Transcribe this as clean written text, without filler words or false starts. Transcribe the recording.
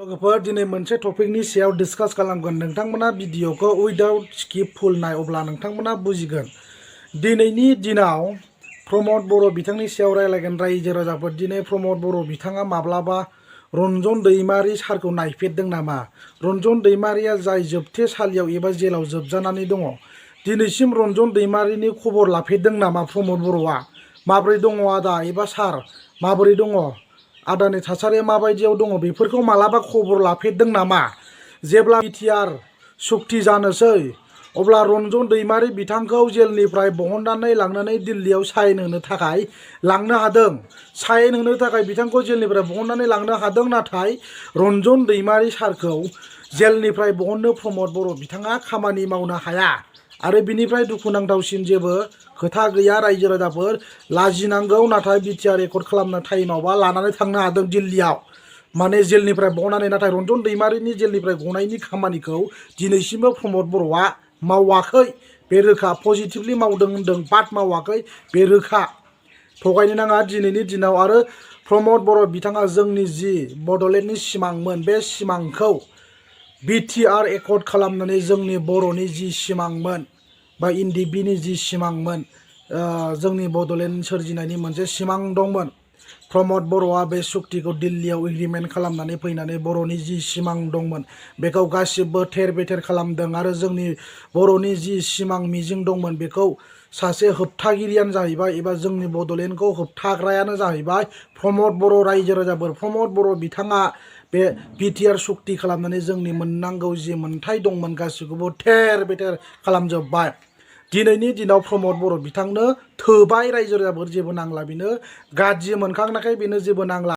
लोगोफोर दिनै मोनसे टपिकनि सायाव डिसकास खालामगोन नोंथांमोना भिडिअखौ उइदाउट स्किप फुल नाय अब्ला नोंथांमोना बुजिगोन। दिनैनि दिनाव प्रमद बर' बिथांनि सायाव रायलायगोन रायजो राजाफोर। दिनै प्रमद बर' बिथाङा माब्लाबा रन्जन दैमारि सारखौ नायफेरदों नामा? रन्जन दैमारिया जाय जोबथेसालियाव एबा जेलाव जोबजानानै दङ, दिनैसिम रन्जन दैमारिनि खबर लाफेरदों नामा प्रमद बर'आ? माबोरै दङ आदा एबा सार, माबोरै दङ? आदानि थासारिया माबायदियाव दङ बेफोरखौ मालाबा खबर लाफेरदों नामा? जेब्ला बिटिआर सुक्ति जानोसै अब्ला रन्जन दैमारि बिथांखौ जेलनिफ्राय बहननानै लांनानै दिल्लीयाव साइन होनो थाखाय लांनो हादों। साइन होनो थाखाय बिथांखौ जेलनिफ्राय बहननानै लांनो हादों, नाथाय रन्जन दैमारि सारखौ जेलनिफ्राय बहननो प्रमद बर' बिथाङा खामानि मावनो हाया। आरो बिनिफ्राय दुखुनांथावसिन जेबो खोथा गैया रायजो राजाफोर, लाजिनांगौ। नाथाय बिटिआर रेकर्ड खालामनो टाइमावबा लानानै थांनो हादों दिल्लीयाव, माने जेलनिफ्राय बहननानै। नाथाय रन्जन दैमारिनि जेलनिफ्राय गनायनि खामानिखौ दिनैसिमबो प्रमद बर'आ मावाखै, बे रोखा। पजिटिभलि मावदों होनदों, बाट मावाखै, बे रोखा। थगायनो नाङा दिनैनि दिनाव। आरो प्रमद बर' बिथाङा जोंनि जि बड'लेण्डनि सिमांमोन, बे सिमांखौ बिटिआर एकर्ड खालामनानै जोंनि बर'नि जि सिमांमोन बा इन्डिबिनि जि सिमांमोन, जोंनि बड'लेण्ड सोरजिनायनि मोनसे सिमां दंमोन। प्रमद बर'आ बे सुक्तिखौ दिल्लीयाव एग्रिमेन्ट खालामनानै फैनानै बर'नि जि सिमां दंमोन बेखौ गासिबो थेर बेथेर खालामदों। आरो जोंनि बर'नि जि सिमां मिजिं दंमोन बेखौ सासे होबथागिरियानो जाहैबाय, एबा जोंनि बड'लेण्डखौ होबथाग्रायानो जाहैबाय प्रमद बर'। रायजो राजाफोर, प्रमद बर' बिथाङा बे बिटिआर सुक्ति खालामनानै जोंनि मोननांगौ जि मोन्थाय दंमोन गासिखौबो थेर बेथेर खालामजोब्बाय। दिनैनि दिनाव प्रमद बर' बिथांनो थोबाय रायजो राजाफोर, जेबो नांला बेनो। गाज्रि मोनखांनायखाय बेनो जेबो नांला।